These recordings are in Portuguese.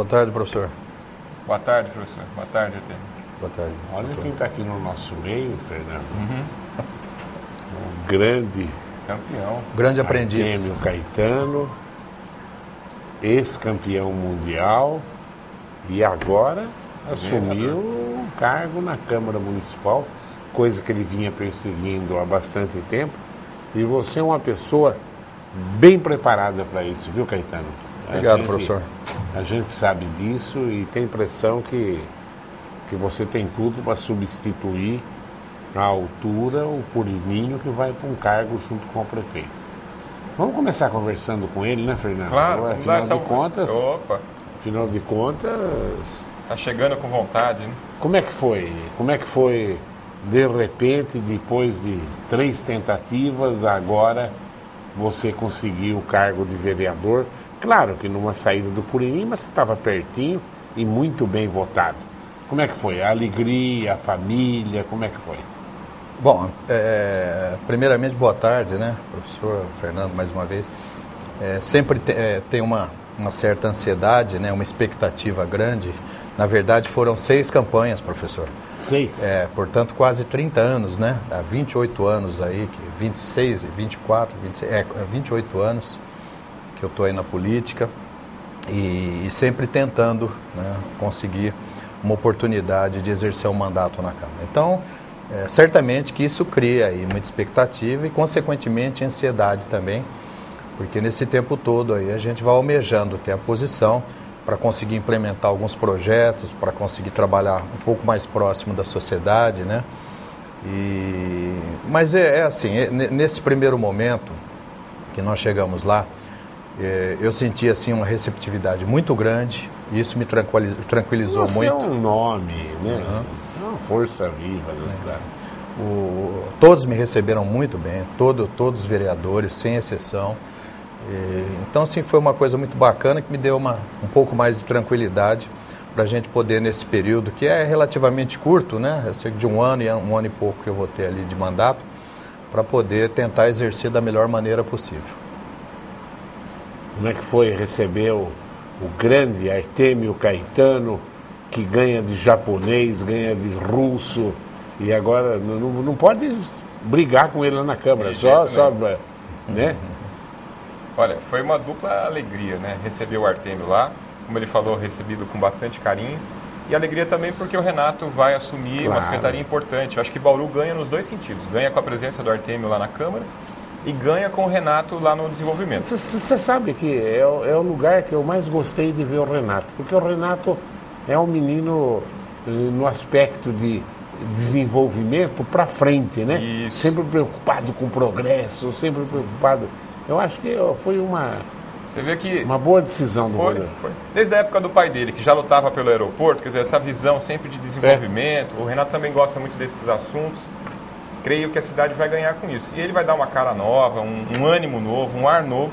Boa tarde, professor. Boa tarde, professor. Boa tarde, Artemio. Boa tarde. Olha quem está aqui no nosso meio, Fernando. Um grande campeão. Grande aprendiz. Artemio Caetano, ex-campeão mundial e agora assumiu um cargo na Câmara Municipal, coisa que ele vinha perseguindo há bastante tempo. E você é uma pessoa bem preparada para isso, viu, Caetano? Obrigado, professor. A gente sabe disso e tem impressão que você tem tudo para substituir à altura o Purininho, que vai para um cargo junto com o prefeito. Vamos começar conversando com ele, né, Fernando? Claro, Afinal de contas... Tá chegando com vontade, né? Como é que foi? Como é que foi, de repente, depois de 3 tentativas, agora você conseguiu o cargo de vereador? Claro que numa saída do Purininho, mas você estava pertinho e muito bem votado. Como é que foi? A alegria, a família, como é que foi? Bom, primeiramente, boa tarde, né, professor Fernando, mais uma vez. Sempre tem uma certa ansiedade, né, uma expectativa grande. Na verdade, foram 6 campanhas, professor. 6? Portanto, quase 30 anos, né? Há 28 anos aí, 26, 24, 26, 28 anos que eu estou aí na política e sempre tentando, né, conseguir uma oportunidade de exercer um mandato na Câmara. Então, certamente que isso cria aí muita expectativa e, consequentemente, ansiedade também, porque nesse tempo todo aí a gente vai almejando ter a posição para conseguir implementar alguns projetos, para conseguir trabalhar um pouco mais próximo da sociedade, né? Mas assim, nesse primeiro momento que nós chegamos lá, eu senti assim uma receptividade muito grande e isso me tranquilizou Você muito. É um nome, né? Você é uma força viva da cidade. Todos me receberam muito bem, todos os vereadores, sem exceção. Então, assim, foi uma coisa muito bacana que me deu um pouco mais de tranquilidade para a gente poder, nesse período, que é relativamente curto, né? Eu sei que de um ano e pouco que eu vou ter ali de mandato, para poder tentar exercer da melhor maneira possível. Como é que foi receber o grande Artemio Caetano, que ganha de japonês, ganha de russo, e agora não pode brigar com ele lá na Câmara, só né? Olha, foi uma dupla alegria, né? Receber o Artemio lá, como ele falou, recebido com bastante carinho. E alegria também porque o Renato vai assumir uma secretaria importante. Eu acho que Bauru ganha nos 2 sentidos. Ganha com a presença do Artemio lá na Câmara e ganha com o Renato lá no desenvolvimento. Você sabe que é o lugar que eu mais gostei de ver o Renato, porque o Renato é um menino no aspecto de desenvolvimento para frente, né? Isso. Sempre preocupado com o progresso, sempre preocupado. Eu acho que foi Você vê que uma boa decisão do foi. Desde a época do pai dele, que já lutava pelo aeroporto, quer dizer, essa visão sempre de desenvolvimento. O Renato também gosta muito desses assuntos. Creio que a cidade vai ganhar com isso. E ele vai dar uma cara nova, um ânimo novo, um ar novo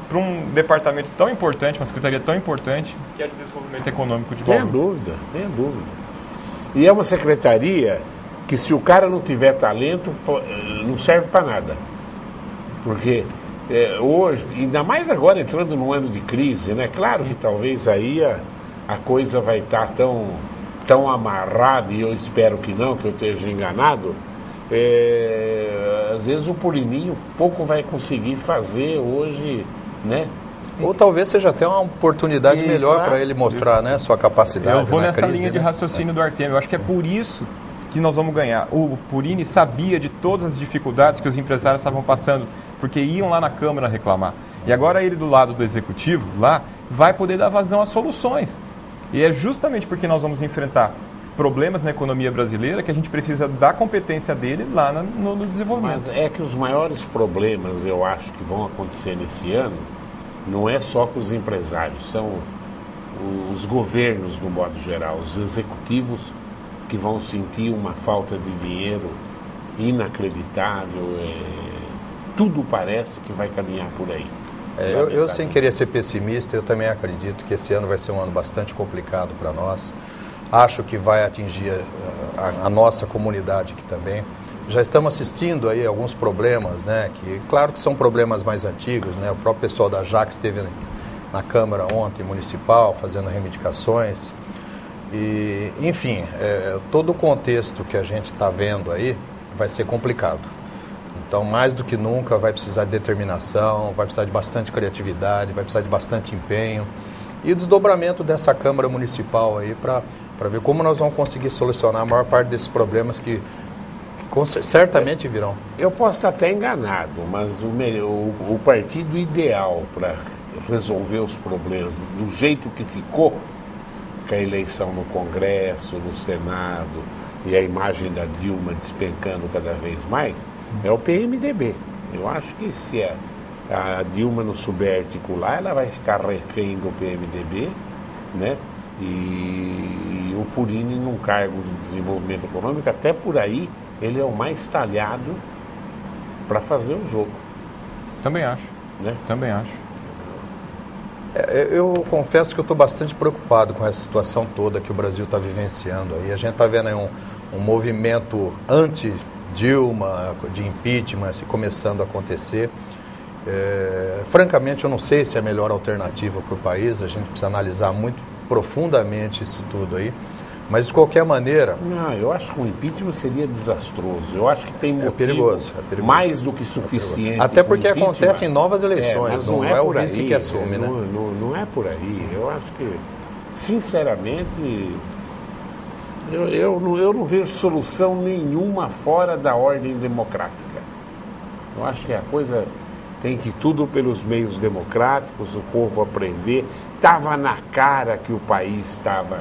para um departamento tão importante, uma secretaria tão importante, que é de desenvolvimento econômico de Bauru. Tenha dúvida. E é uma secretaria que, se o cara não tiver talento, não serve para nada. Porque hoje, ainda mais agora entrando num ano de crise, né? Claro que talvez aí a coisa vai estar tão amarrada, e eu espero que não, que eu esteja enganado. Às vezes o Purininho pouco vai conseguir fazer hoje, né? Ou talvez seja até uma oportunidade melhor para ele mostrar, né, sua capacidade. Eu vou nessa crise, linha de raciocínio do Artemio. Eu acho que é por isso que nós vamos ganhar. O Purini sabia de todas as dificuldades que os empresários estavam passando, porque iam lá na Câmara reclamar. E agora ele, do lado do Executivo, lá, vai poder dar vazão às soluções. E é justamente porque nós vamos enfrentar problemas na economia brasileira que a gente precisa da competência dele lá no desenvolvimento. Mas é que os maiores problemas, eu acho, que vão acontecer nesse ano, não é só com os empresários, são os governos, no modo geral, os executivos, que vão sentir uma falta de dinheiro inacreditável. Tudo parece que vai caminhar por aí. Eu, sem querer ser pessimista, eu também acredito que esse ano vai ser um ano bastante complicado para nós. Acho que vai atingir a nossa comunidade aqui também. Já estamos assistindo aí alguns problemas, né? Que claro que são problemas mais antigos, né? O próprio pessoal da Jax esteve na Câmara ontem municipal, fazendo reivindicações. E, enfim, todo o contexto que a gente está vendo aí vai ser complicado. Então, mais do que nunca, vai precisar de determinação, vai precisar de bastante criatividade, vai precisar de bastante empenho e o desdobramento dessa Câmara Municipal aí para ver como nós vamos conseguir solucionar a maior parte desses problemas que certamente virão. Eu posso estar até enganado, mas o partido ideal para resolver os problemas do jeito que ficou, com a eleição no Congresso, no Senado e a imagem da Dilma despencando cada vez mais, é o PMDB. Eu acho que se a Dilma não souber articular, ela vai ficar refém do PMDB, né? E o Purini num cargo de desenvolvimento econômico, até por aí, ele é o mais talhado para fazer o jogo. Também acho, né? Também acho. Eu confesso que eu estou bastante preocupado com essa situação toda que o Brasil está vivenciando aí. A gente está vendo aí um movimento anti-Dilma, de impeachment, começando a acontecer. Francamente, eu não sei se é a melhor alternativa para o país. A gente precisa analisar muito profundamente isso tudo aí. Mas, de qualquer maneira... Não, eu acho que o impeachment seria desastroso. Eu acho que tem motivo perigoso. mais do que suficiente. Até porque acontecem novas eleições, não é o vice que assume, né? Não é por aí. Eu acho que, sinceramente, eu não vejo solução nenhuma fora da ordem democrática. Eu acho que a coisa tem que ir tudo pelos meios democráticos, o povo aprender. Estava na cara que o país estava...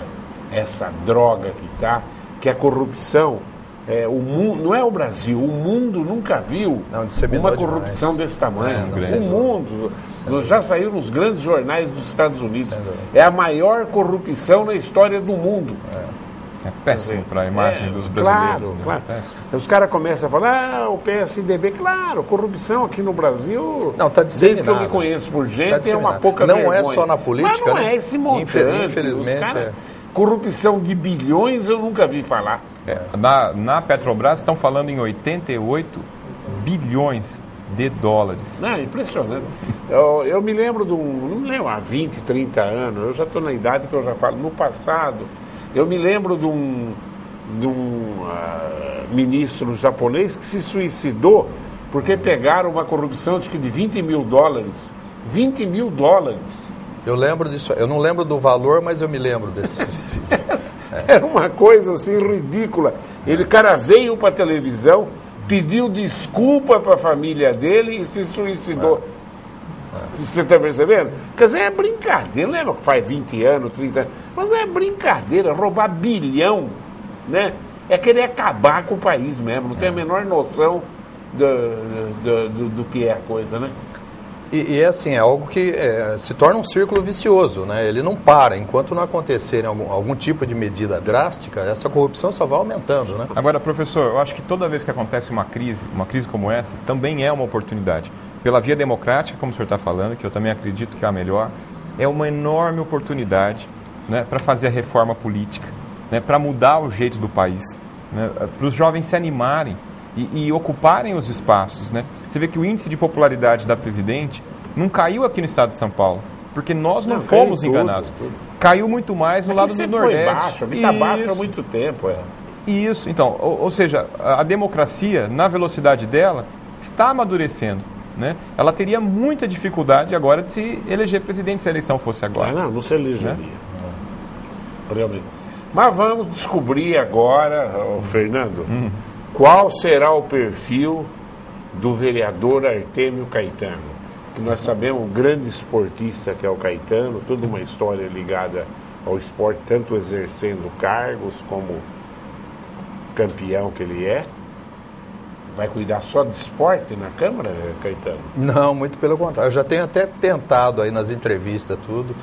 essa droga que está, que a corrupção, o mundo, não é o Brasil, o mundo nunca viu uma corrupção desse tamanho. O mundo, já saiu nos grandes jornais dos Estados Unidos. É a maior corrupção na história do mundo. É péssimo para a imagem dos brasileiros. Claro. Os caras começam a falar, o PSDB, claro, corrupção aqui no Brasil, não, tá desde que eu me conheço por gente, é uma pouca não vergonha. Não é só na política, mas não é esse montante. Infelizmente, corrupção de bilhões eu nunca vi falar. Na Petrobras estão falando em 88 bilhões de dólares. Não, impressionante. Eu me lembro não me lembro, há 20, 30 anos, eu já estou na idade que eu já falo, no passado, eu me lembro de um ministro japonês que se suicidou porque pegaram uma corrupção acho que de 20 mil dólares. 20 mil dólares. Eu lembro disso, eu não lembro do valor, mas eu me lembro desse. Era uma coisa assim ridícula. O cara veio para a televisão, pediu desculpa para a família dele e se suicidou. Você está percebendo? Quer dizer, é brincadeira. Lembra que faz 20 anos, 30 anos? Mas é brincadeira, roubar bilhão, né? É querer acabar com o país mesmo. Não tem a menor noção do que é a coisa, né? E é assim, é algo que se torna um círculo vicioso, né? Ele não para, enquanto não acontecer algum tipo de medida drástica, essa corrupção só vai aumentando, né? Agora, professor, eu acho que toda vez que acontece uma crise como essa, também é uma oportunidade. Pela via democrática, como o senhor está falando, que eu também acredito que é a melhor, é uma enorme oportunidade, né, para fazer a reforma política, né, para mudar o jeito do país, né, para os jovens se animarem e ocuparem os espaços, né? Você vê que o índice de popularidade da presidente não caiu aqui no estado de São Paulo, porque nós não fomos enganados. Tudo. Caiu muito mais no lado do Nordeste. Foi baixo, aqui está baixo há muito tempo. Isso, então, ou seja, a democracia, na velocidade dela, está amadurecendo, né? Ela teria muita dificuldade agora de se eleger presidente se a eleição fosse agora. Não se elegeria. Né? Realmente. Mas vamos descobrir agora, Fernando, qual será o perfil do vereador Artêmio Caetano, que nós sabemos, um grande esportista que é o Caetano, toda uma história ligada ao esporte, tanto exercendo cargos como campeão que ele é. Vai cuidar só de esporte na Câmara, Caetano? Não, muito pelo contrário. Eu já tenho até tentado aí nas entrevistas tudo,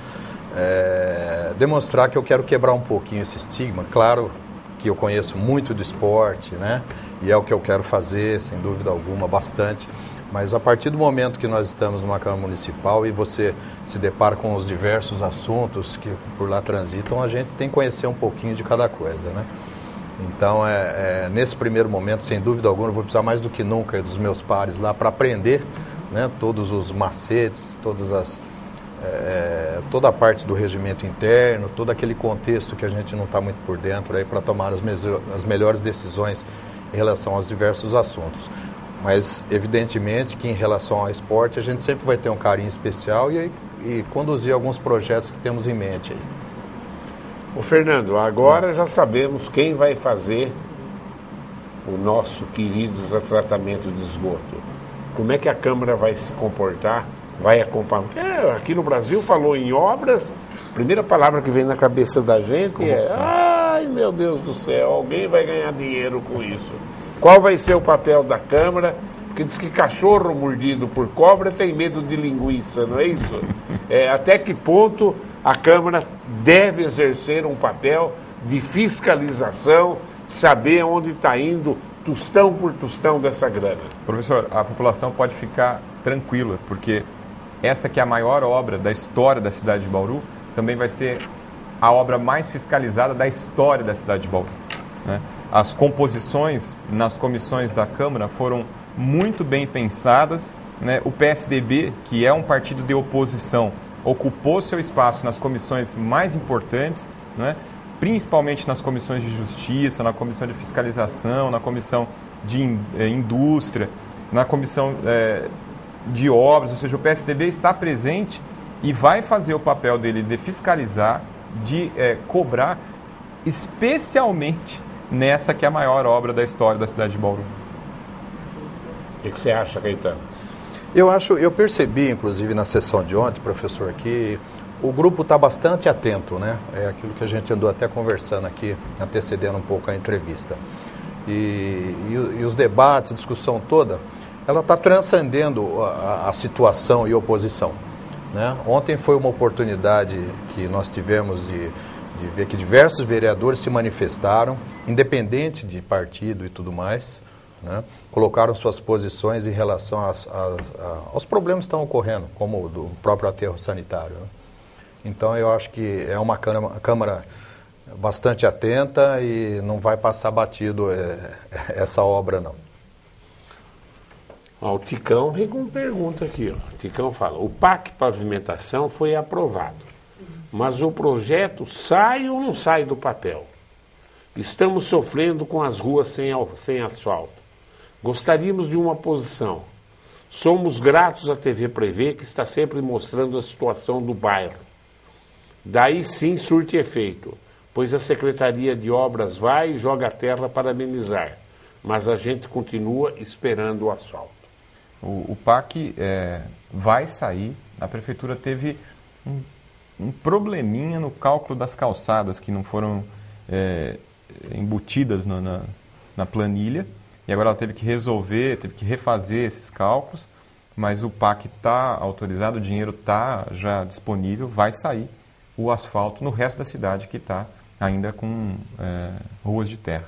demonstrar que eu quero quebrar um pouquinho esse estigma. Claro que eu conheço muito do esporte, né? E é o que eu quero fazer, sem dúvida alguma, bastante. Mas a partir do momento que nós estamos numa Câmara Municipal e você se depara com os diversos assuntos que por lá transitam, a gente tem que conhecer um pouquinho de cada coisa, né? Então, nesse primeiro momento, sem dúvida alguma, eu vou precisar mais do que nunca dos meus pares lá para aprender, né, todos os macetes, todas toda a parte do regimento interno, todo aquele contexto que a gente não está muito por dentro aí para tomar as melhores decisões em relação aos diversos assuntos. Mas, evidentemente, que em relação ao esporte, a gente sempre vai ter um carinho especial e conduzir alguns projetos que temos em mente aí. Ô Fernando, agora já sabemos quem vai fazer o nosso querido tratamento de esgoto. Como é que a Câmara vai se comportar, vai acompanhar? Porque aqui no Brasil falou em obras, a primeira palavra que vem na cabeça da gente ai meu Deus do céu, alguém vai ganhar dinheiro com isso. Qual vai ser o papel da Câmara? Porque diz que cachorro mordido por cobra tem medo de linguiça, não é isso? Até que ponto a Câmara deve exercer um papel de fiscalização, saber onde está indo tostão por tostão dessa grana? Professor, a população pode ficar tranquila, porque essa que é a maior obra da história da cidade de Bauru, também vai ser a obra mais fiscalizada da história da cidade de Bauru, né? As composições nas comissões da Câmara foram muito bem pensadas, né? O PSDB, que é um partido de oposição, ocupou seu espaço nas comissões mais importantes, né? Principalmente nas comissões de justiça, na comissão de fiscalização, na comissão de indústria, na comissão de obras, ou seja, o PSDB está presente e vai fazer o papel dele de fiscalizar, de cobrar, especialmente nessa que é a maior obra da história da cidade de Bauru. O que você acha, Caetano? Eu percebi, inclusive, na sessão de ontem, professor, que o grupo está bastante atento, né? É aquilo que a gente andou até conversando aqui, antecedendo um pouco a entrevista. E os debates, a discussão toda, ela está transcendendo a situação e oposição, né? Ontem foi uma oportunidade que nós tivemos de ver que diversos vereadores se manifestaram, independente de partido e tudo mais, né? Colocaram suas posições em relação aos problemas que estão ocorrendo, como o do próprio aterro sanitário, né? Então eu acho que é uma Câmara bastante atenta e não vai passar batido essa obra, não. O Ticão vem com uma pergunta aqui. O Ticão fala, o PAC Pavimentação foi aprovado, mas o projeto sai ou não sai do papel? Estamos sofrendo com as ruas sem asfalto. Gostaríamos de uma posição. Somos gratos à TV Prevê, que está sempre mostrando a situação do bairro. Daí sim surte efeito, pois a Secretaria de Obras vai e joga a terra para amenizar, mas a gente continua esperando o asfalto. O PAC vai sair. A Prefeitura teve um probleminha no cálculo das calçadas que não foram embutidas na planilha, e agora ela teve que resolver, teve que refazer esses cálculos, mas o PAC está autorizado, o dinheiro está já disponível, vai sair o asfalto no resto da cidade que está ainda com ruas de terra.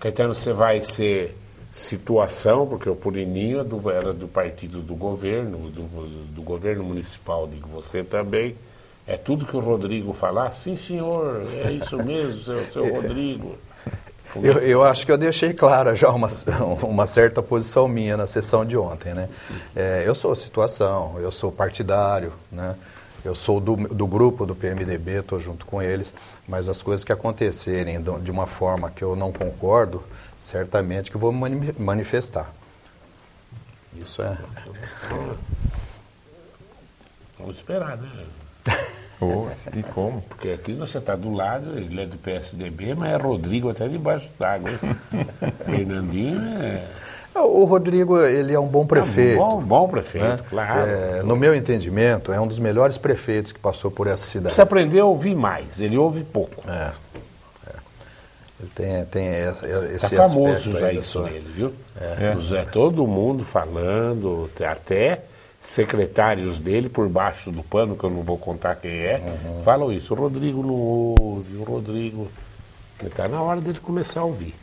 Caetano, você vai ser situação, porque o Purininho era do partido do governo, do governo municipal, digo você também. É tudo que o Rodrigo falar? Sim, senhor, é isso mesmo, seu Rodrigo. Eu acho que eu deixei clara já uma certa posição minha na sessão de ontem, né? Eu sou situação, eu sou partidário, né? Eu sou do grupo do PMDB, estou junto com eles, mas as coisas que acontecerem de uma forma que eu não concordo, certamente que eu vou me manifestar. Isso é... Vamos esperar, né? E como? Porque aqui você está do lado, ele é do PSDB, mas é Rodrigo até debaixo d'água. Fernandinho O Rodrigo, ele é um bom prefeito. Bom prefeito, né? Claro. No meu entendimento, é um dos melhores prefeitos que passou por essa cidade. Você aprendeu a ouvir mais, ele ouve pouco. Ele tem esse aspecto. Está famoso já aí isso nele, viu? Todo mundo falando, até secretários dele por baixo do pano, que eu não vou contar quem falam isso. O Rodrigo não ouve, o Rodrigo... Está na hora dele começar a ouvir.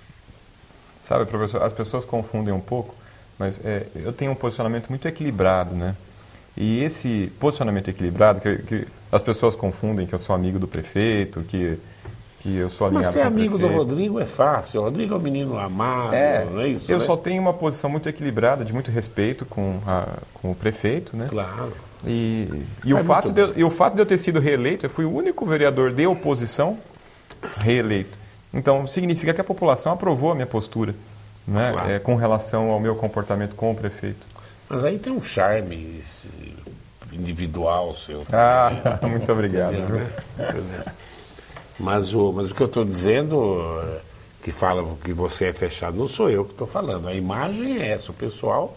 Sabe, professor, as pessoas confundem um pouco, mas eu tenho um posicionamento muito equilibrado, né? E esse posicionamento equilibrado, que as pessoas confundem que eu sou amigo do prefeito, que eu sou alinhado com o prefeito. Mas ser amigo do Rodrigo é fácil. O Rodrigo é um menino amado, não é isso? Eu só tenho uma posição muito equilibrada, de muito respeito com o prefeito, né? Claro. E o fato de eu ter sido reeleito, eu fui o único vereador de oposição reeleito. Então, significa que a população aprovou a minha postura, né, Claro. com relação ao meu comportamento com o prefeito. Mas aí tem um charme individual seu. Muito obrigado. Entendeu, né? Mas o que eu estou dizendo, que fala que você é fechado, não sou eu que estou falando. A imagem é essa. O pessoal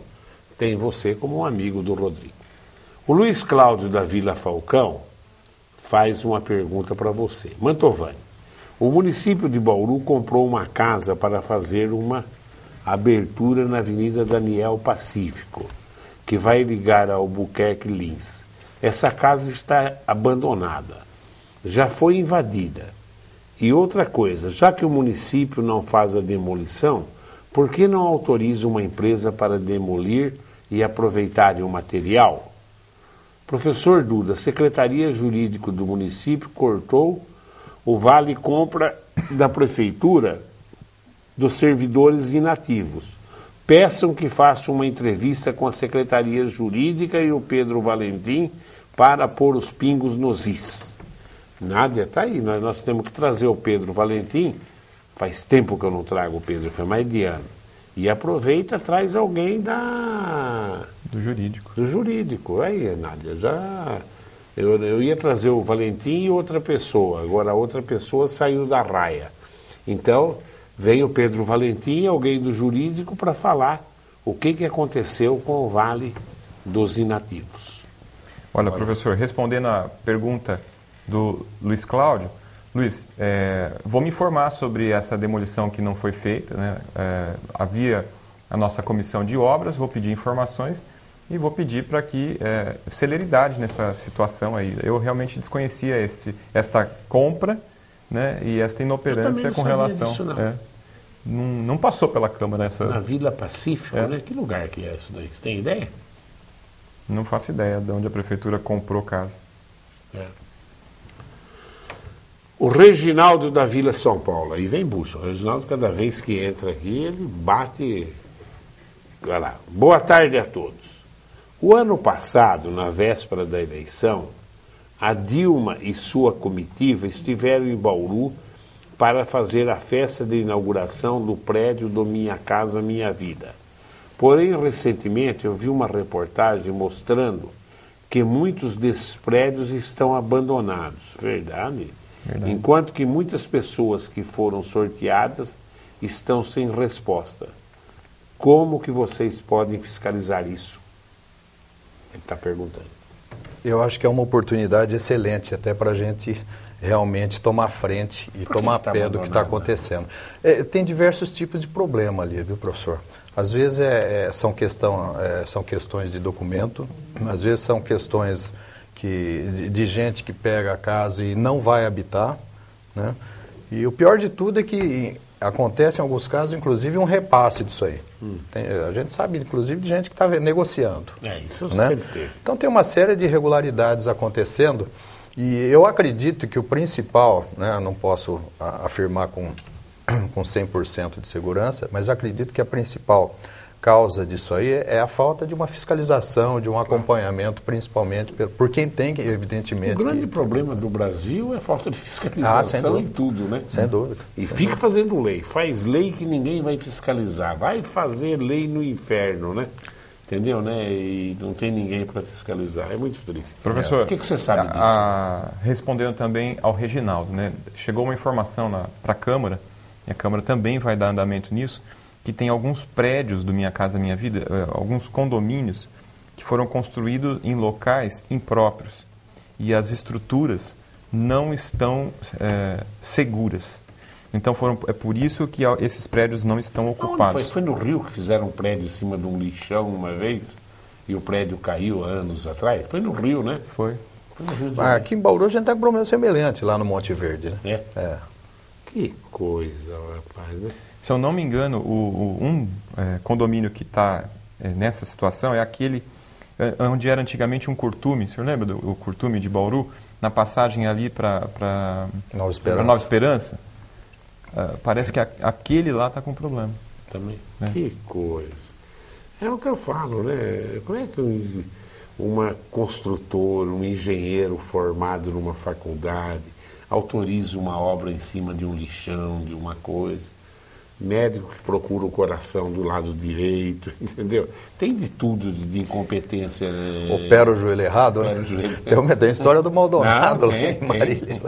tem você como um amigo do Rodrigo. O Luiz Cláudio da Vila Falcão faz uma pergunta para você. Mantovani, o município de Bauru comprou uma casa para fazer uma abertura na Avenida Daniel Pacífico, que vai ligar ao Albuquerque Lins. Essa casa está abandonada, já foi invadida. E outra coisa, já que o município não faz a demolição, por que não autoriza uma empresa para demolir e aproveitarem o material? Professor Duda, a Secretaria Jurídica do município cortou o vale compra da prefeitura dos servidores inativos. Peçam que faça uma entrevista com a Secretaria Jurídica e o Pedro Valentim para pôr os pingos nos is. Nádia, está aí, nós temos que trazer o Pedro Valentim. Faz tempo que eu não trago o Pedro, foi mais de ano. E aproveita, traz alguém Do jurídico. do jurídico. Aí, Nádia, já... Eu ia trazer o Valentim e outra pessoa, agora a outra pessoa saiu da raia. Então, vem o Pedro Valentim, alguém do jurídico, para falar o que aconteceu com o Vale dos Inativos. Olha, professor, respondendo a pergunta do Luiz Cláudio, Luiz, vou me informar sobre essa demolição que não foi feita, né? Havia a nossa comissão de obras, vou pedir informações e vou pedir para que celeridade nessa situação aí. Eu realmente desconhecia esta compra, né, e esta inoperância com relação... Disso, não passou pela Câmara essa... Na Vila Pacífico, né? Que lugar que é isso daí? Você tem ideia? Não faço ideia de onde a prefeitura comprou casa. O Reginaldo da Vila São Paulo, aí vem bucha. O Reginaldo, cada vez que entra aqui, ele bate... Olha lá. Boa tarde a todos. O ano passado, na véspera da eleição, a Dilma e sua comitiva estiveram em Bauru para fazer a festa de inauguração do prédio do Minha Casa Minha Vida. Porém, recentemente, eu vi uma reportagem mostrando que muitos desses prédios estão abandonados. Verdade? Enquanto que muitas pessoas que foram sorteadas estão sem resposta. Como que vocês podem fiscalizar isso? Ele está perguntando. Eu acho que é uma oportunidade excelente até para a gente realmente tomar frente e tomar pé do que está acontecendo. Tem diversos tipos de problema ali, viu, professor? Às vezes são questões de documento, às vezes são questões de gente que pega a casa e não vai habitar, né? E o pior de tudo é que acontece em alguns casos, inclusive, um repasse disso aí. A gente sabe, inclusive, de gente que está negociando. Isso né? sempre teve. Então tem uma série de irregularidades acontecendo e eu acredito que o principal, né, não posso afirmar com 100% de segurança, mas acredito que a principal causa disso aí é a falta de uma fiscalização, de um acompanhamento, principalmente por quem tem que, evidentemente... O grande problema do Brasil é a falta de fiscalização em tudo, né? Sem dúvida. E fica fazendo lei. Faz lei que ninguém vai fiscalizar. Vai fazer lei no inferno, né? Entendeu, né? E não tem ninguém para fiscalizar. É muito triste. Professor, o que você sabe disso? Respondendo também ao Reginaldo, né? Chegou uma informação para a Câmara, e a Câmara também vai dar andamento nisso, que tem alguns prédios do Minha Casa Minha Vida, alguns condomínios que foram construídos em locais impróprios e as estruturas não estão seguras. Então é por isso que esses prédios não estão ocupados. Foi no Rio que fizeram um prédio em cima de um lixão uma vez e o prédio caiu há anos atrás? Foi no Rio, né? Foi. Foi no Rio aqui em Bauru a gente está com um problema semelhante lá no Monte Verde, né? Que coisa, rapaz, né? Se eu não me engano, condomínio que está nessa situação é aquele onde era antigamente um curtume. O senhor lembra do curtume de Bauru? Na passagem ali para Nova Esperança? Parece que aquele lá está com problema. Também. Né? Que coisa. É o que eu falo, né? Como é que uma construtora, um engenheiro formado numa faculdade, autoriza uma obra em cima de um lixão, de uma coisa. Médico que procura o coração do lado direito, entendeu? Tem de tudo de incompetência. Opera o joelho errado, Opera né? o joelho. Tem a história do Maldonado lá em Tem. Marília.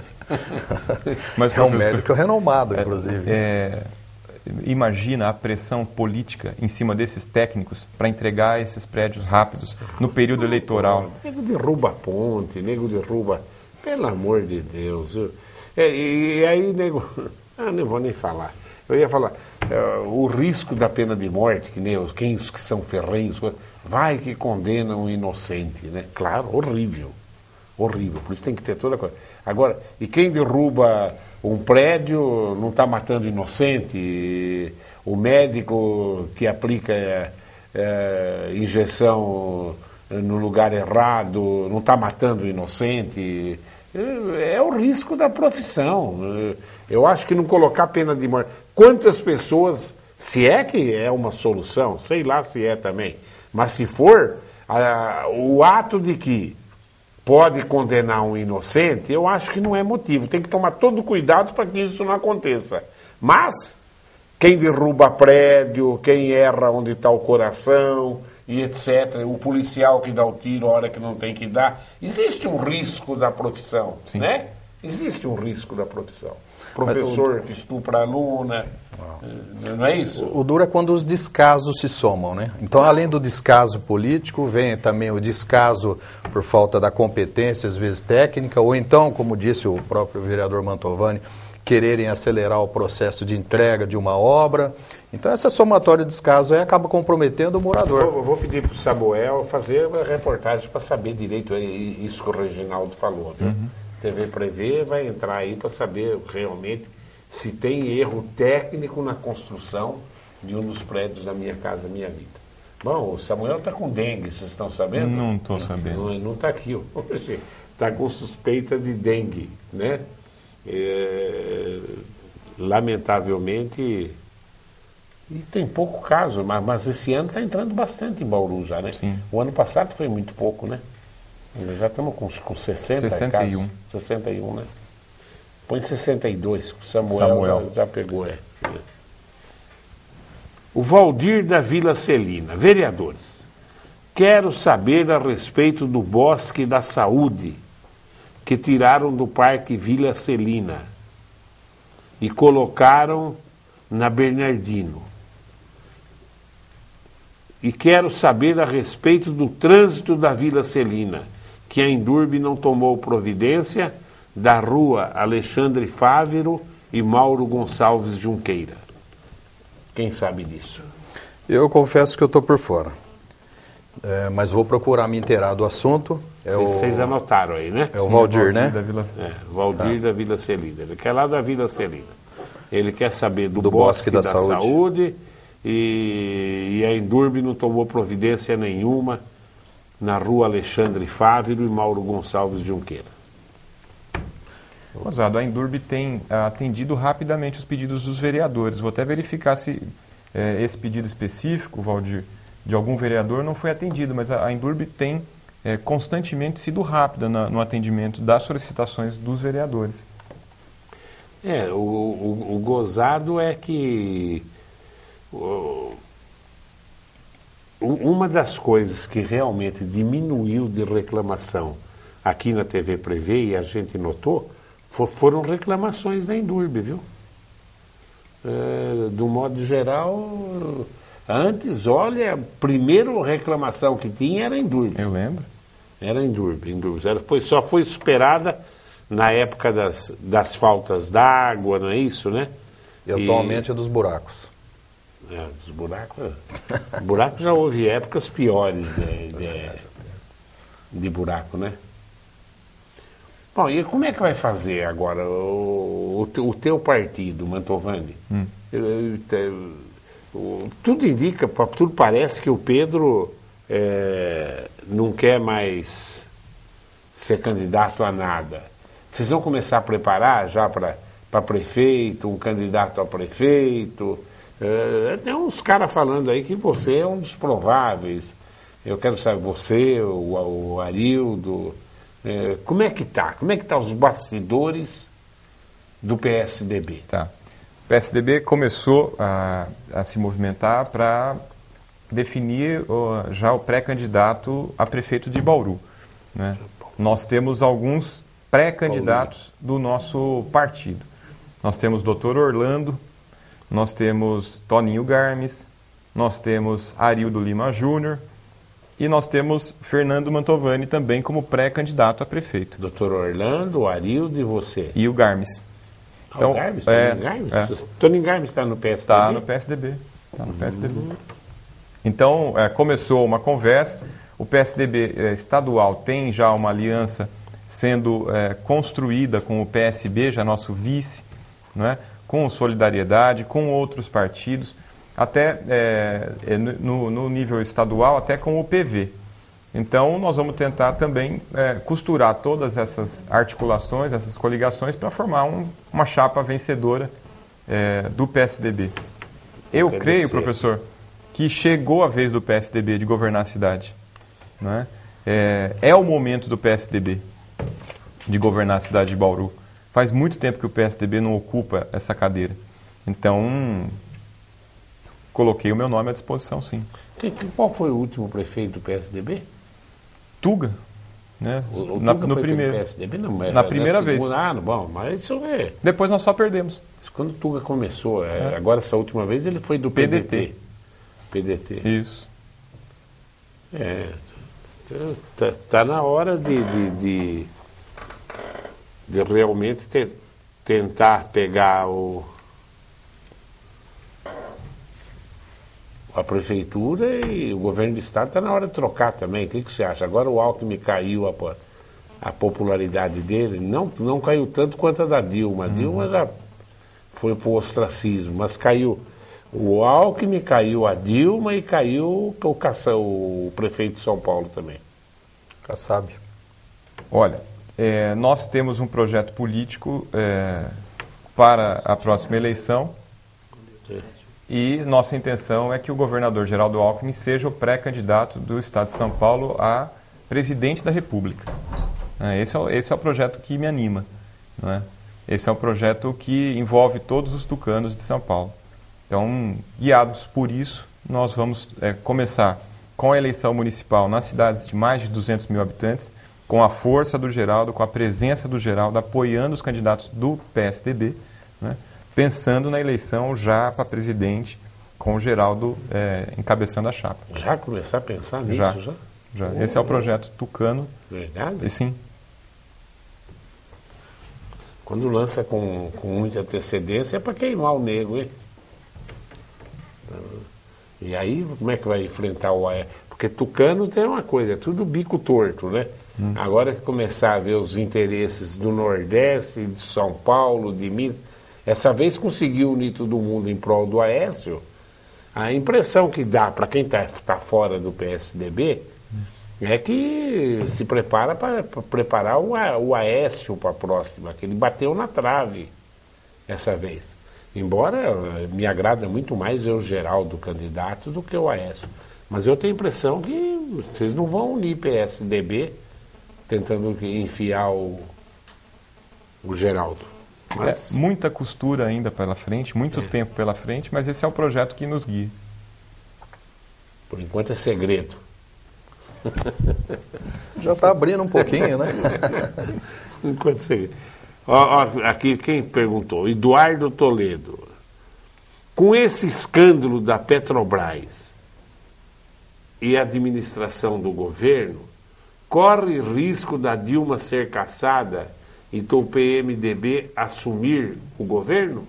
Mas, É um professor, médico renomado, inclusive. Imagina a pressão política em cima desses técnicos para entregar esses prédios rápidos no período eleitoral. Nego derruba a ponte, nego derruba... Pelo amor de Deus. E aí, nego... não vou nem falar. Eu ia falar, o risco da pena de morte, que nem os que são ferrenhos, vai que condena um inocente, né? Claro, horrível. Horrível. Por isso tem que ter toda a coisa. Agora, e quem derruba um prédio não está matando inocente? O médico que aplica injeção no lugar errado não está matando inocente? É o risco da profissão. Eu acho que não colocar pena de morte. Quantas pessoas, se é que é uma solução, sei lá se é também, mas se for, o ato de que pode condenar um inocente, eu acho que não é motivo. Tem que tomar todo cuidado para que isso não aconteça. Mas, quem derruba prédio, quem erra onde está o coração e etc., o policial que dá o tiro a hora que não tem que dar, existe um risco da profissão, Sim. né? Existe um risco da profissão. Professor que estupra a aluna, não é isso? O duro é quando os descasos se somam, né? Então, além do descaso político, vem também o descaso por falta da competência, às vezes técnica, ou então, como disse o próprio vereador Mantovani, quererem acelerar o processo de entrega de uma obra. Então, essa somatória de descasos aí acaba comprometendo o morador. Eu vou pedir para o Samuel fazer uma reportagem para saber direito isso que o Reginaldo falou, viu? TV Prevê vai entrar aí para saber realmente se tem erro técnico na construção de um dos prédios da Minha Casa Minha Vida. Bom, o Samuel está com dengue, vocês estão sabendo? Não estou sabendo. Não está aqui hoje. Está com suspeita de dengue, né? Lamentavelmente, e tem pouco caso, mas esse ano está entrando bastante em Bauru já, né? Sim. O ano passado foi muito pouco, né? Já estamos com 60 61. casos. 61, né? Põe 62, que o Samuel. Já pegou, O Valdir da Vila Celina. Vereadores, quero saber a respeito do Bosque da Saúde que tiraram do Parque Vila Celina e colocaram na Bernardino. E quero saber a respeito do trânsito da Vila Celina, que a Endurbe não tomou providência, da rua Alexandre Fávero e Mauro Gonçalves Junqueira. Quem sabe disso? Eu confesso que eu estou por fora. Mas vou procurar me inteirar do assunto. Vocês anotaram aí, né? É o Valdir, né? Da Vila... Valdir da Vila Celina. Ele quer lá da Vila Celina. Ele quer saber do Bosque da Saúde e a Endurbe não tomou providência nenhuma na rua Alexandre Fávero e Mauro Gonçalves Junqueira. Rosado, a Endurbe tem atendido rapidamente os pedidos dos vereadores. Vou até verificar se esse pedido específico, Valdir, de algum vereador não foi atendido, mas a Endurbe tem constantemente sido rápida no atendimento das solicitações dos vereadores. O gozado é que uma das coisas que realmente diminuiu de reclamação aqui na TV Prevê, e a gente notou, foram reclamações da Endurbe, viu? Do modo geral, antes, olha, a primeira reclamação que tinha era a Endurbe. Eu lembro. Era a Endurbe. Só foi superada na época das faltas d'água, não é isso, né? E atualmente é dos buracos. Dos buracos. Buracos já houve épocas piores de buraco, né? Bom, e como é que vai fazer agora o teu partido, Mantovani? Tudo indica, tudo parece que o Pedro não quer mais ser candidato a nada. Vocês vão começar a preparar já para prefeito, um candidato a prefeito? Tem uns caras falando aí que você é um dos prováveis. Eu quero saber, você, o Arildo, como é que está? Como é que estão os bastidores do PSDB? Tá. O PSDB começou a se movimentar para definir já o pré-candidato a prefeito de Bauru, né? Nós temos alguns pré-candidatos do nosso partido. Nós temos o Dr. Orlando, nós temos Toninho Garmes, nós temos Arildo Lima Júnior e nós temos Fernando Mantovani também como pré-candidato a prefeito. Dr. Orlando, o Arildo e você. E o Garmes. Então, o Garmes? Toninho Garmes? Toninho Garmes está no PSDB? Está no PSDB. Está no PSDB. Então, começou uma conversa. O PSDB estadual tem já uma aliança sendo construída com o PSB, já nosso vice, não é? Com Solidariedade, com outros partidos, até no nível estadual, até com o PV. Então, nós vamos tentar também costurar todas essas articulações, essas coligações, para formar uma chapa vencedora do PSDB. Eu creio, professor, que chegou a vez do PSDB de governar a cidade. Não é? É o momento do PSDB de governar a cidade de Bauru. Faz muito tempo que o PSDB não ocupa essa cadeira. Então, coloquei o meu nome à disposição, sim. Qual foi o último prefeito do PSDB? Tuga. Né? O Tuga no foi primeiro. pelo PSDB? Não, na primeira vez. Bom, mas isso é... Depois nós só perdemos. Isso quando o Tuga começou. Agora, essa última vez, ele foi do PDT. Isso. Tá na hora de realmente tentar pegar a prefeitura e o governo do estado. Está na hora de trocar também. O que você acha? Agora o Alckmin caiu a popularidade dele, não caiu tanto quanto a da Dilma. A Dilma já foi para o ostracismo, mas caiu o Alckmin, caiu a Dilma e caiu o prefeito de São Paulo também. Kassab. Olha, nós temos um projeto político para a próxima eleição e nossa intenção é que o governador Geraldo Alckmin seja o pré-candidato do estado de São Paulo a presidente da República. Esse é o projeto que me anima, não é? Esse é um projeto que envolve todos os tucanos de São Paulo. Então, guiados por isso, nós vamos começar com a eleição municipal nas cidades de mais de 200 mil habitantes, com a força do Geraldo, com a presença do Geraldo, apoiando os candidatos do PSDB, né, pensando na eleição já para presidente, com o Geraldo encabeçando a chapa. Já começar a pensar nisso? Já. Esse é o projeto tucano. Verdade? E sim. Quando lança com muita antecedência é para queimar o nego, hein? E aí, como é que vai enfrentar o AE? Porque tucano tem uma coisa, é tudo bico torto, né? Agora que começar a ver os interesses do Nordeste, de São Paulo, de Minas, essa vez conseguiu unir todo mundo em prol do Aécio. A impressão que dá para quem tá fora do PSDB é que se prepara para preparar o Aécio para a próxima, que ele bateu na trave essa vez. Embora me agrada muito mais o Geraldo candidato do que o Aécio. Mas eu tenho a impressão que vocês não vão unir PSDB tentando enfiar o Geraldo. Mas... muita costura ainda pela frente, muito tempo pela frente, mas esse é o projeto que nos guia. Por enquanto é segredo. Já está abrindo um pouquinho, né? Enquanto é segredo. Aqui quem perguntou? Eduardo Toledo. Com esse escândalo da Petrobras e a administração do governo, corre risco da Dilma ser cassada e do PMDB assumir o governo?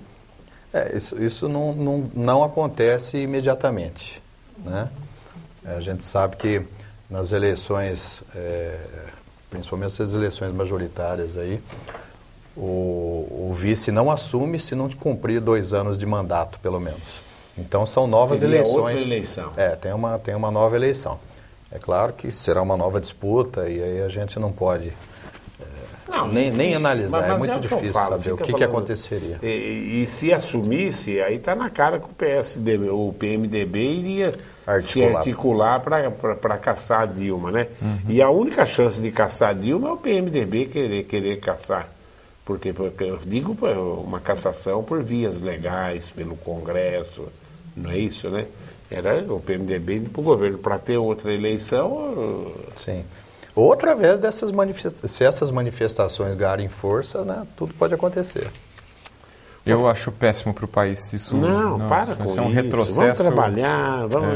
Isso não acontece imediatamente, né? A gente sabe que nas eleições, principalmente as eleições majoritárias aí, o vice não assume se não cumprir 2 anos de mandato, pelo menos. Então são novas eleições. Outra eleição. Tem uma nova eleição. É claro que será uma nova disputa e aí a gente não pode Não, nem analisar, é muito difícil saber o que aconteceria. E se assumisse, aí está na cara que o PMDB iria se articular para caçar a Dilma, né? E a única chance de caçar a Dilma é o PMDB querer caçar. Porque eu digo uma cassação por vias legais, pelo Congresso, não é isso, né? Era o PMDB indo para o governo para ter outra eleição. Sim. Ou através dessas manifestações, se essas manifestações ganharem força, né, tudo pode acontecer. Eu acho péssimo para o país se isso... Não, para com isso. É um isso. retrocesso. Vamos trabalhar, vamos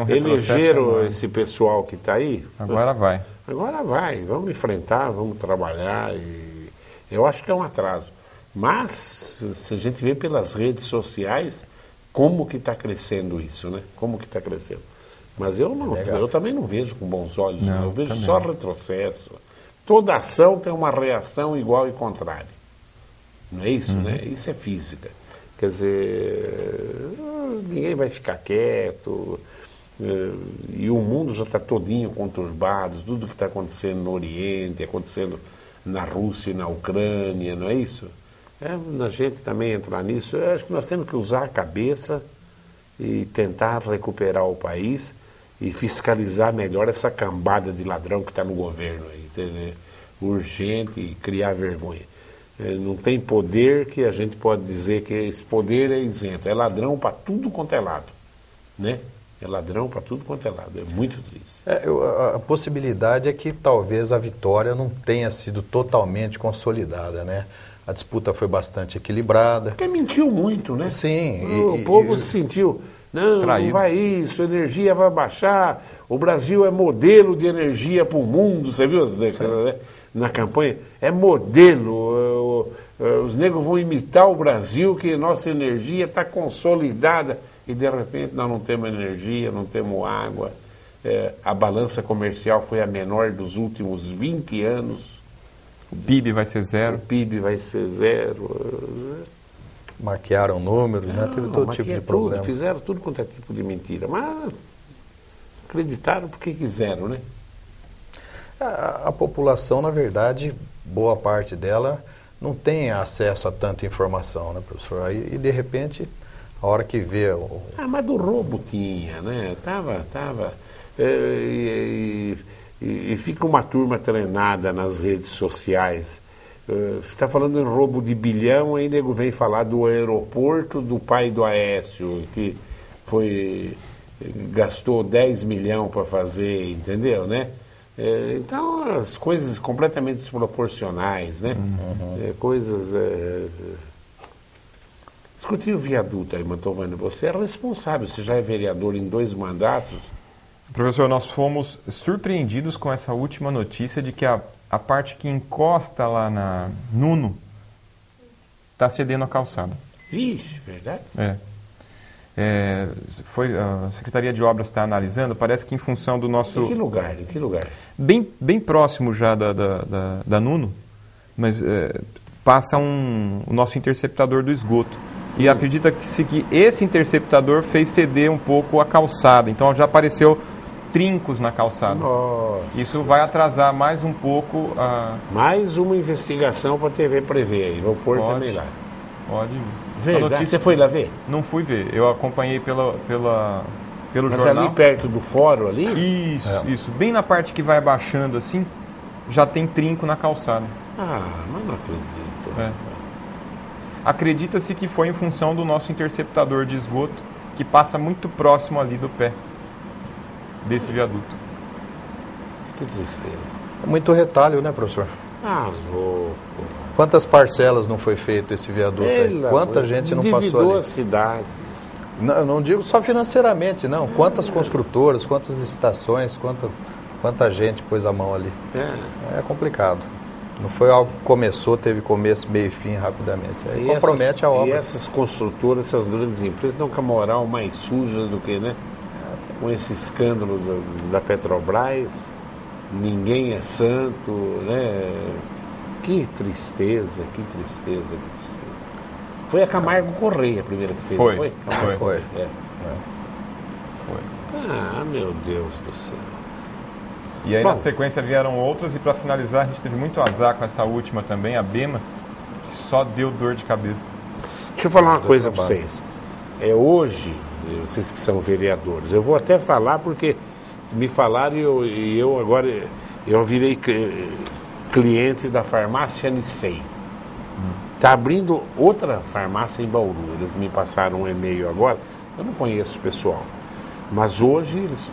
elegeram esse pessoal que está aí. Agora vai. Agora vai, vamos enfrentar, vamos trabalhar. E eu acho que é um atraso. Mas, se a gente vê pelas redes sociais, como que está crescendo isso, né? Como que está crescendo. Mas eu também não vejo com bons olhos, não, eu vejo só retrocesso. Toda ação tem uma reação igual e contrária. Não é isso, né? Isso é física. Quer dizer, ninguém vai ficar quieto, e o mundo já está todinho conturbado, tudo que está acontecendo no Oriente, acontecendo na Rússia e na Ucrânia, não é isso? A gente também entrar nisso, eu acho que nós temos que usar a cabeça e tentar recuperar o país e fiscalizar melhor essa cambada de ladrão que está no governo aí, entendeu? Urgente e criar vergonha. Não tem poder que a gente pode dizer que esse poder é isento. É ladrão para tudo quanto é lado, né? É ladrão para tudo quanto é lado. É muito triste. A possibilidade é que talvez a vitória não tenha sido totalmente consolidada, né? A disputa foi bastante equilibrada. Porque mentiu muito, né? Sim. O povo se sentiu... Não vai isso, a energia vai baixar, o Brasil é modelo de energia para o mundo, você viu na campanha? É modelo, os negros vão imitar o Brasil, que nossa energia está consolidada, e de repente nós não temos energia, não temos água, a balança comercial foi a menor dos últimos 20 anos. O PIB vai ser zero. O PIB vai ser zero. Maquiaram números, né? Teve todo tipo de problema. Fizeram tudo quanto é tipo de mentira, mas acreditaram porque quiseram, né? A população, na verdade, boa parte dela não tem acesso a tanta informação, né, professor? E de repente, a hora que vê... mas do roubo tinha, né? Tava. E fica uma turma treinada nas redes sociais. Está falando em roubo de bilhão, aí nego vem falar do aeroporto do pai do Aécio, que gastou 10 milhões para fazer, entendeu, né? Então, as coisas completamente desproporcionais, né? Discutir o viaduto aí, Mantovani, você é responsável, você já é vereador em 2 mandatos. Professor, nós fomos surpreendidos com essa última notícia de que a parte que encosta lá na Nuno está cedendo a calçada. Vixe, verdade? A Secretaria de Obras está analisando, parece que em função do nosso... Em que lugar? Bem próximo já da Nuno, mas passa o nosso interceptador do esgoto. E acredita-se que esse interceptador fez ceder um pouco a calçada, então já apareceu trincos na calçada. Nossa. Isso vai atrasar mais um pouco a... Mais uma investigação para a TV prever aí. Vou pôr também lá. Pode. Verdade. Você foi lá ver? Não fui ver. Eu acompanhei pelo Mas jornal. Ali perto do fórum ali? Isso. Bem na parte que vai abaixando assim, já tem trinco na calçada. Mas não acredito. Acredita-se que foi em função do nosso interceptador de esgoto, que passa muito próximo ali do pé desse viaduto. Que tristeza. É muito retalho, né, professor? Louco. Quantas parcelas não foi feito esse viaduto aí? Quanta gente não passou ali? A cidade. Não, não digo só financeiramente, não. Quantas construtoras, quantas licitações, quanta gente pôs a mão ali. É complicado. Não foi algo que começou, teve começo, meio e fim rapidamente. Aí compromete a obra. E essas construtoras, essas grandes empresas, estão com a moral mais suja do que, né? Com esse escândalo da Petrobras, ninguém é santo, né? Que tristeza. Foi a Camargo Correia a primeira que fez, foi? Foi. Meu Deus do céu. E aí Bom, na sequência vieram outras e para finalizar a gente teve muito azar com essa última também, a Bema, que só deu dor de cabeça. deixa eu falar uma coisa para vocês. Hoje, vocês que são vereadores, eu vou até falar porque me falaram e eu agora eu virei cliente da farmácia Nicei. Está abrindo outra farmácia em Bauru. Eles me passaram um e-mail agora. Eu não conheço o pessoal. Mas hoje eles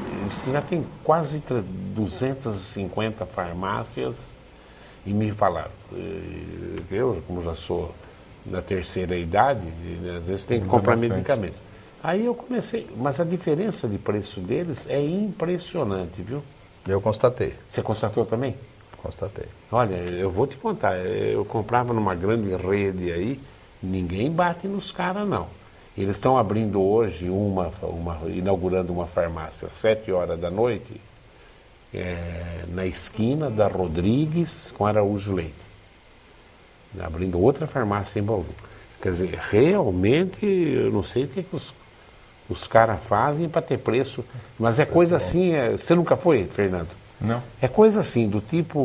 já têm quase 250 farmácias e me falaram. Eu, como já sou da terceira idade, às vezes tem que comprar medicamentos. Aí eu comecei, mas a diferença de preço deles é impressionante, viu? Eu constatei. Você constatou também? Constatei. Olha, eu vou te contar, eu comprava numa grande rede aí, ninguém bate nos caras não. Eles estão abrindo hoje inaugurando uma farmácia às 7 horas da noite, na esquina da Rodrigues com Araújo Leite. Abrindo outra farmácia em Bauru. Quer dizer, realmente, eu não sei o que os caras fazem para ter preço, mas é coisa assim, você nunca foi, Fernando? Não. É coisa assim, do tipo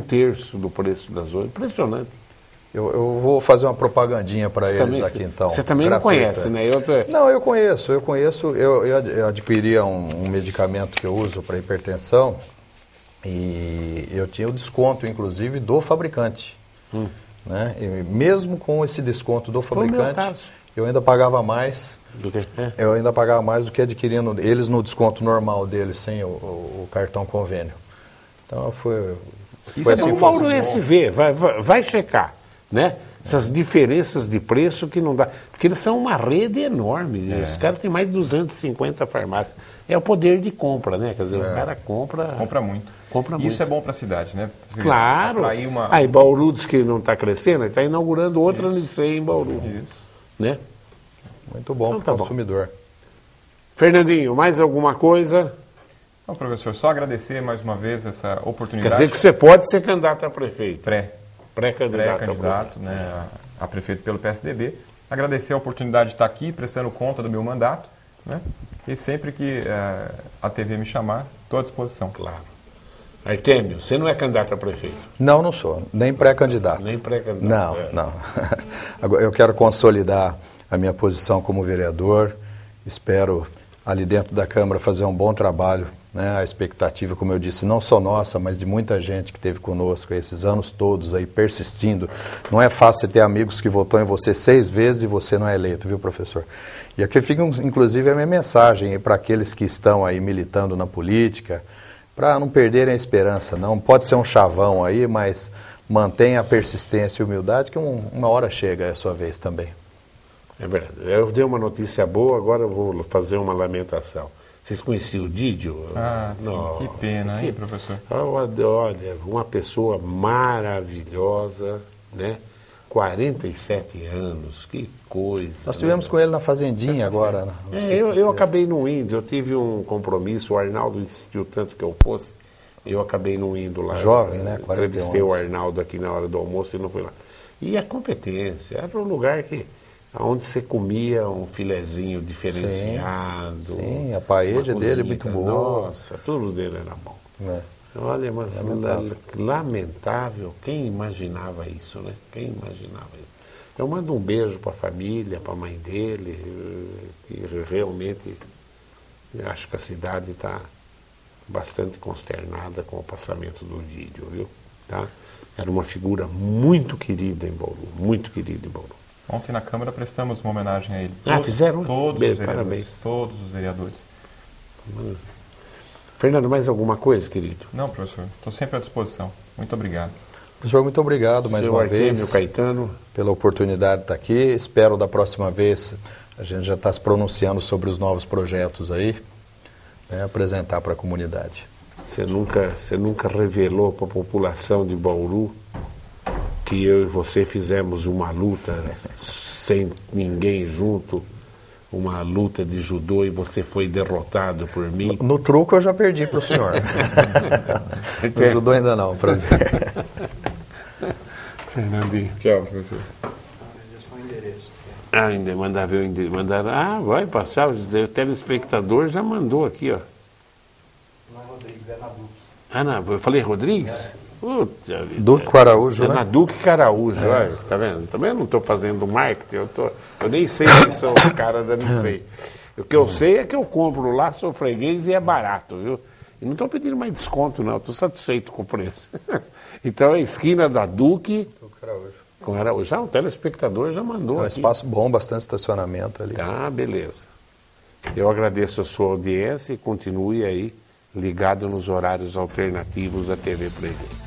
1/3 do preço das outras. Impressionante. Eu vou fazer uma propagandinha para eles também, aqui então. Você também não conhece, né? Não, eu conheço. Eu adquiri um medicamento que eu uso para hipertensão e eu tinha o desconto, inclusive, do fabricante. Né? E mesmo com esse desconto do fabricante, eu ainda pagava mais. Do que? Eu ainda pagava mais do que adquirindo eles no desconto normal deles, sem o cartão convênio. Então foi assim. O Bauru SV, vai checar, né? Essas diferenças de preço que não dá. Porque eles são uma rede enorme. Os caras têm mais de 250 farmácias. É o poder de compra, né? Quer dizer, o cara compra. Compra muito. Isso é bom para a cidade, né? Claro. Aí Bauru diz que não está crescendo, está inaugurando outra Nicei em Bauru. Isso. Né? Muito bom Então, para o tá consumidor. Fernandinho, mais alguma coisa? Não, professor, só agradecer mais uma vez essa oportunidade. Quer dizer que você pode ser candidato a prefeito? Pré-candidato, né, a prefeito pelo PSDB. Agradecer a oportunidade de estar aqui, prestando conta do meu mandato, né? E sempre que a TV me chamar, estou à disposição. Claro. Artêmio, você não é candidato a prefeito? Não, não sou. Nem pré-candidato. Nem pré-candidato. Não, não. Agora, eu quero consolidar a minha posição como vereador. Espero, ali dentro da Câmara, fazer um bom trabalho. Né? A expectativa, como eu disse, não só nossa, mas de muita gente que esteve conosco esses anos todos aí persistindo. Não é fácil ter amigos que votou em você 6 vezes e você não é eleito, viu, professor? E aqui fica, inclusive, a minha mensagem para aqueles que estão aí militando na política, para não perderem a esperança. Não pode ser um chavão aí, mas mantenha a persistência e humildade, que uma hora chega a sua vez também. É verdade. Eu dei uma notícia boa, agora eu vou fazer uma lamentação. Vocês conheciam o Didio? Sim, que pena, hein, professor? Olha, uma pessoa maravilhosa, né? 47 anos, que coisa. Nós estivemos com ele na Fazendinha agora. Eu acabei não indo, eu tive um compromisso, o Arnaldo insistiu tanto que eu fosse, eu acabei não indo lá. Jovem, né? Entrevistei o Arnaldo aqui na hora do almoço e não fui lá. E a competência, era um lugar onde você comia um filezinho diferenciado. Sim, a paella dele é muito boa. Nossa, tudo dele era bom. É. Olha, mas lamentável. Quem imaginava isso, né? Quem imaginava isso? Eu mando um beijo para a família, para a mãe dele, e realmente acho que a cidade está bastante consternada com o passamento do Didio, viu? Tá? Era uma figura muito querida em Bauru, muito querida em Bauru. Ontem na Câmara prestamos uma homenagem a ele. Fizeram? Todos Bem, os vereadores. parabéns. Todos os vereadores. Fernando, mais alguma coisa, querido? Não, professor. Estou sempre à disposição. Muito obrigado. Professor, muito obrigado mais uma vez Caetano, pela oportunidade de estar aqui. Espero da próxima vez a gente já está se pronunciando sobre os novos projetos aí, né, apresentar para a comunidade. Você nunca revelou para a população de Bauru que eu e você fizemos uma luta sem ninguém junto, uma luta de judô e você foi derrotado por mim? No truco eu já perdi para o senhor. No judô ainda não, prazer. Fernandinho. Tchau, professor. Ainda mandar ver o endereço. Vai passar, o telespectador já mandou aqui, ó. Não é Rodrigues, é na Duque. Eu falei Rodrigues? Puta vida. Duque com Araújo, É né? na Duque Caraújo, olha, tá vendo? Também não estou fazendo marketing, eu nem sei quem são os caras da Nicei. O que eu sei é que eu compro lá, sou freguês e é barato, viu? E não estou pedindo mais desconto, não, estou satisfeito com o preço. Então é a esquina da Duque com Araújo. Já o telespectador já mandou. É um aqui. espaço bom, bastante estacionamento ali. Tá, beleza. Eu agradeço a sua audiência e continue aí ligado nos horários alternativos da TV Freguês.